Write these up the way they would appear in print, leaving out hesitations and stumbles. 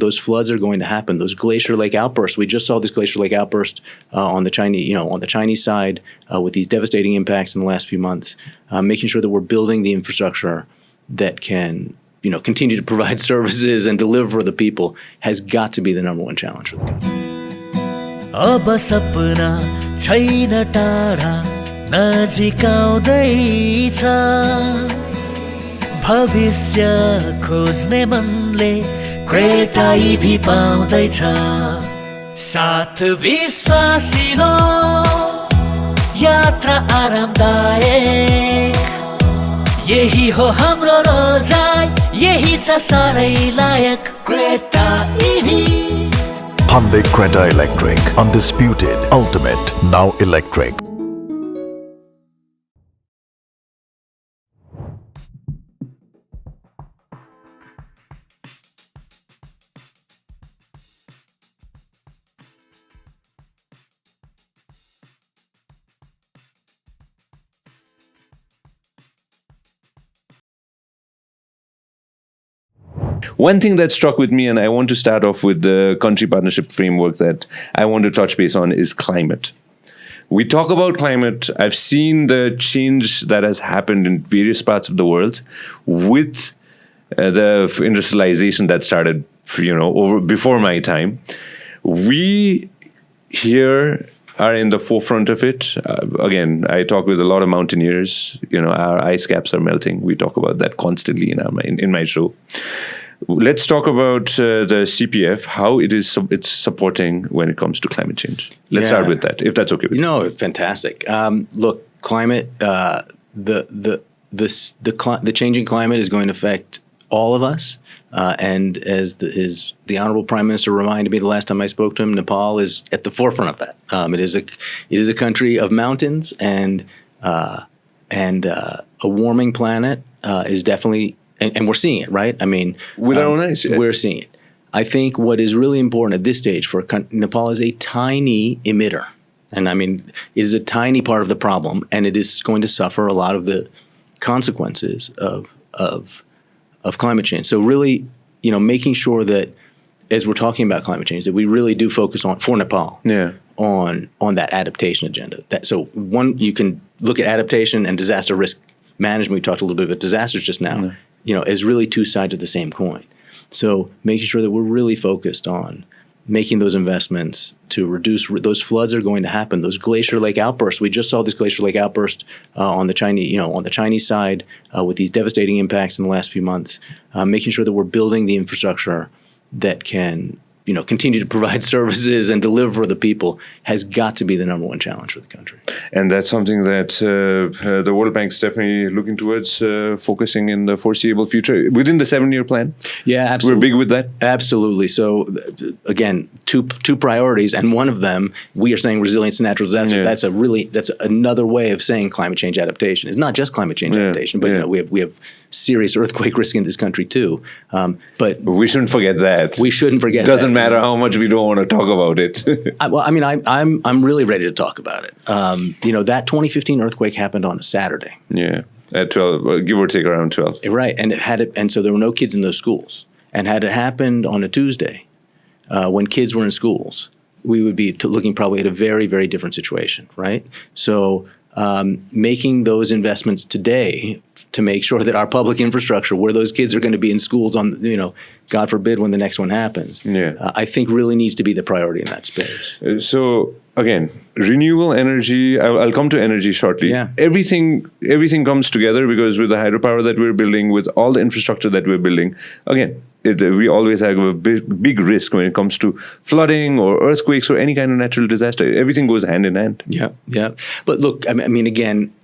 Those floods are going to happen. Those glacier lake outbursts. We just saw this glacier lake outburst on the Chinese side with these devastating impacts in the last few months. Making sure that we're building the infrastructure that can continue to provide services and deliver for the people has got to be the number one challenge for the country. अब सपना छैन टाढा नजिक आउँदैछ भविष्य खोज्ने मनले great Ivy पाउँदैछ साथ विश्वासिलो यात्रा आरामदायक यही हो हाम्रो रोजाइ यही छ साह्रै लायक ग्रेट आइभी Hyundai Creta Electric, undisputed, ultimate, now electric. One thing that struck with me, and I want to start off with the country partnership framework that I want to touch base on, is climate. We talk about climate. I've seen the change that has happened in various parts of the world with the industrialization that started, before my time. We here are in the forefront of it. Again, I talk with a lot of mountaineers. Our ice caps are melting. We talk about that constantly in my show. Let's talk about the CPF, how it's supporting when it comes to climate change. Let's start with that, if that's okay with you. Fantastic. Look, climate, the changing climate is going to affect all of us. And as the Honorable Prime Minister reminded me the last time I spoke to him, Nepal is at the forefront of that. It is a country of mountains, and a warming planet is definitely. And we're seeing it, right? I mean, with our own eyes, we're seeing it. I think what is really important at this stage for Nepal is a tiny emitter. And I mean, it is a tiny part of the problem, and it is going to suffer a lot of the consequences of climate change. So really, making sure that as we're talking about climate change, that we really do focus on, for Nepal, on that adaptation agenda. So one, you can look at adaptation and disaster risk management. We talked a little bit about disasters just now. As really two sides of the same coin. So making sure that we're really focused on making those investments to reduce those floods are going to happen. Those glacier lake outbursts. We just saw this glacier lake outburst on the Chinese side with these devastating impacts in the last few months. Making sure that we're building the infrastructure that can continue to provide services and deliver for the people has got to be the number one challenge for the country. And that's something that the World Bank's definitely looking towards focusing in the foreseeable future within the 7-year plan. Yeah, absolutely. We're big with that. Absolutely. So again, two priorities, and one of them we are saying resilience to natural disaster. That's another way of saying climate change adaptation. It's not just climate change adaptation, but we have serious earthquake risk in this country too. But we shouldn't forget that. We shouldn't forget. Doesn't matter how much we don't want to talk about it. I'm really ready to talk about it. That 2015 earthquake happened on a Saturday. Yeah, at 12, give or take around 12. Right, and so there were no kids in those schools. And had it happened on a Tuesday, when kids were in schools, we would be looking probably at a very, very different situation, right? So making those investments today to make sure that our public infrastructure, where those kids are going to be in schools on, God forbid when the next one happens, I think really needs to be the priority in that space. So again, renewable energy, I'll come to energy shortly. Yeah. Everything comes together because with the hydropower that we're building, with all the infrastructure that we're building, again, we always have a big risk when it comes to flooding or earthquakes or any kind of natural disaster. Everything goes hand in hand. Yeah. But look, I mean, again,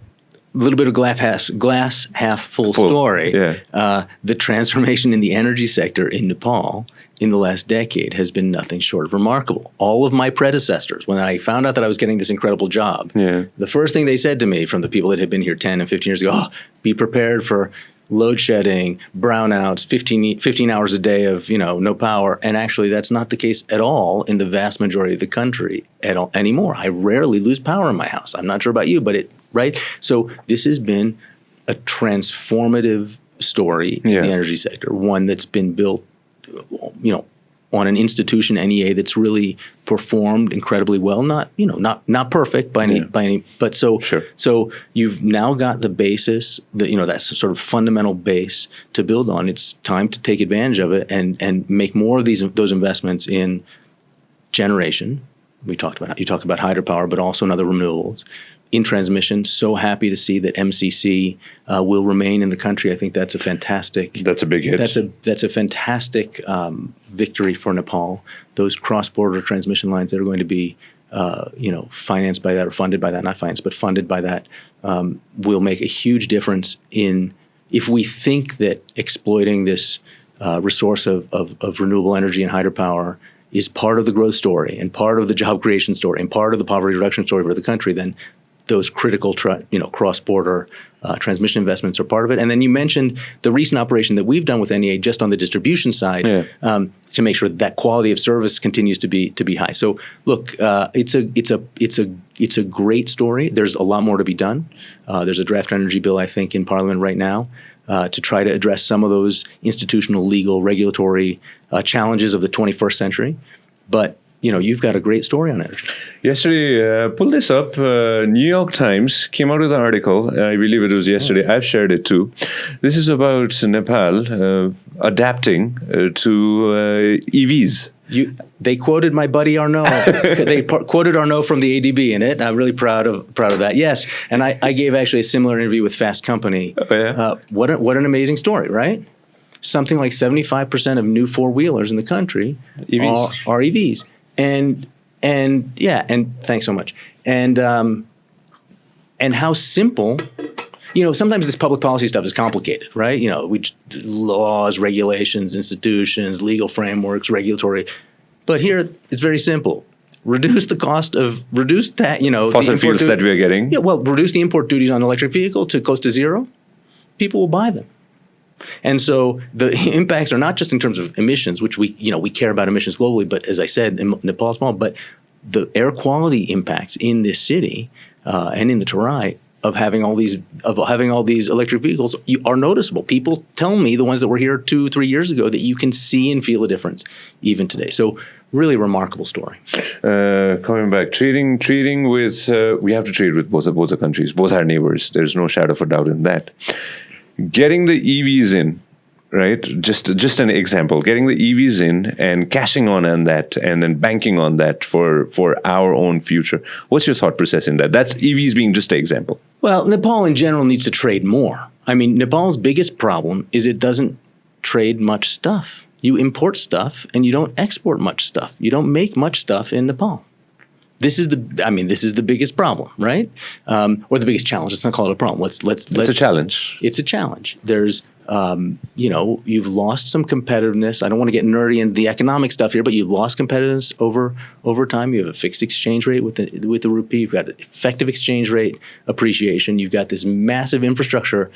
a little bit of glass half full story. Yeah. The transformation in the energy sector in Nepal in the last decade has been nothing short of remarkable. All of my predecessors, when I found out that I was getting this incredible job, the first thing they said to me from the people that had been here 10 and 15 years ago, be prepared for load shedding, brownouts, 15 hours a day of, no power. And actually, that's not the case at all in the vast majority of the country anymore. I rarely lose power in my house. I'm not sure about you, but right? So this has been a transformative story in the energy sector, one that's been built, on an institution NEA that's really performed incredibly well. Not perfect by any, but so you've now got the basis, that's sort of fundamental base to build on. It's time to take advantage of it and make more of those investments in generation. You talked about hydropower, but also in other renewables. In transmission, so happy to see that MCC will remain in the country. I think that's a fantastic. That's a big hit. That's a fantastic victory for Nepal. Those cross-border transmission lines that are going to be, financed by that or funded by that, not financed, but funded by that, will make a huge difference if we think that exploiting this resource of renewable energy and hydropower is part of the growth story and part of the job creation story and part of the poverty reduction story for the country, then those critical, cross-border transmission investments are part of it. And then you mentioned the recent operation that we've done with NEA just on the distribution side to make sure that quality of service continues to be high. So look, it's a great story. There's a lot more to be done. There's a draft energy bill, I think, in Parliament right now to try to address some of those institutional, legal, regulatory challenges of the 21st century. But you've got a great story on energy. Yesterday, pull this up. New York Times came out with an article. I believe it was yesterday. I've shared it too. This is about Nepal adapting to EVs. They quoted my buddy Arnaud. They quoted Arnaud from the ADB in it. I'm really proud of that. Yes, and I gave actually a similar interview with Fast Company. Oh, yeah. What an amazing story, right? Something like 75% of new four-wheelers in the country are EVs. And thanks so much. And how simple, sometimes this public policy stuff is complicated, right? Laws, regulations, institutions, legal frameworks, regulatory. But here it's very simple. Reduce that, fossil fuels that we are getting. Yeah, well, reduce the import duties on electric vehicle to close to zero. People will buy them. And so the impacts are not just in terms of emissions, which we care about emissions globally, but as I said, in Nepal is small, but the air quality impacts in this city and in the Terai of having all these electric vehicles are noticeable. People tell me, the ones that were here 2-3 years ago, that you can see and feel a difference even today. So really remarkable story. Coming back, trading with, we have to trade with both the countries, both our neighbors. There's no shadow of a doubt in that. Getting the EVs in, right? Just an example. Getting the EVs in and cashing on that, and then banking on that for our own future. What's your thought process in that? That's EVs being just an example. Well, Nepal in general needs to trade more. I mean, Nepal's biggest problem is it doesn't trade much stuff. You import stuff and you don't export much stuff. You don't make much stuff in Nepal. This is the biggest problem, right? Or the biggest challenge. Let's not call it a problem. It's a challenge. It's a challenge. There's, you've lost some competitiveness. I don't want to get nerdy into the economic stuff here, but you've lost competitiveness over time. You have a fixed exchange rate with the rupee. You've got effective exchange rate appreciation. You've got this massive infrastructure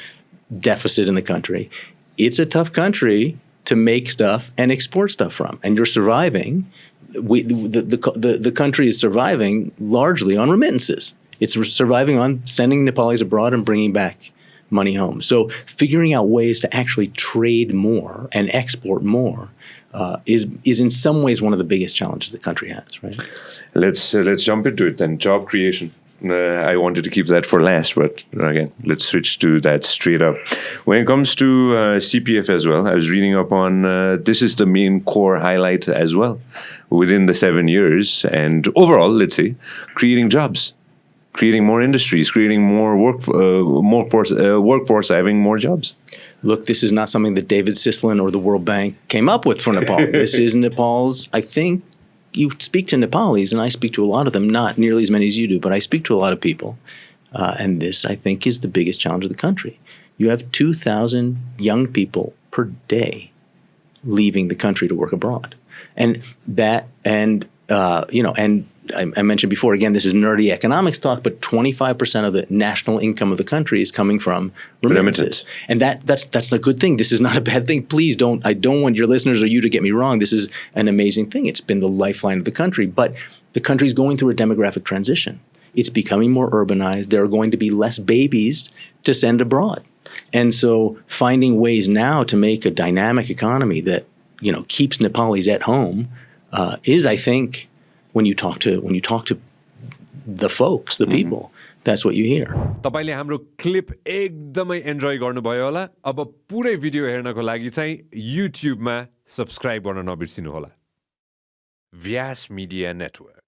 deficit in the country. It's a tough country to make stuff and export stuff from, and you're surviving. The country is surviving largely on remittances. It's surviving on sending Nepalis abroad and bringing back money home. So figuring out ways to actually trade more and export more is in some ways one of the biggest challenges the country has. Right. Let's jump into it then. Job creation. I wanted to keep that for last, but again, let's switch to that straight up. When it comes to CPF as well, I was reading up on this is the main core highlight as well within the 7 years, and overall, let's say, creating jobs, creating more industries, creating more workforce, having more jobs. Look, this is not something that David Sislen or the World Bank came up with for Nepal. This is Nepal's, I think. You speak to Nepalis, and I speak to a lot of them, not nearly as many as you do, but I speak to a lot of people. And this, I think, is the biggest challenge of the country. You have 2,000 young people per day leaving the country to work abroad. And I mentioned before, again, this is nerdy economics talk, but 25% of the national income of the country is coming from remittances. And that's a good thing. This is not a bad thing. Please I don't want your listeners or you to get me wrong. This is an amazing thing. It's been the lifeline of the country. But the country's going through a demographic transition. It's becoming more urbanized. There are going to be less babies to send abroad. And so finding ways now to make a dynamic economy that keeps Nepalis at home is, I think, when you talk to the folks, the people, that's what you hear. तपाईले हाम्रो clip एकदमै enjoy गर्नुभयो होला अब पुरै video हेर्नको लागि चाहिँ YouTube मा सब्स्क्राइब गर्न नबिर्सिनु होला व्यास मिडिया नेटवर्क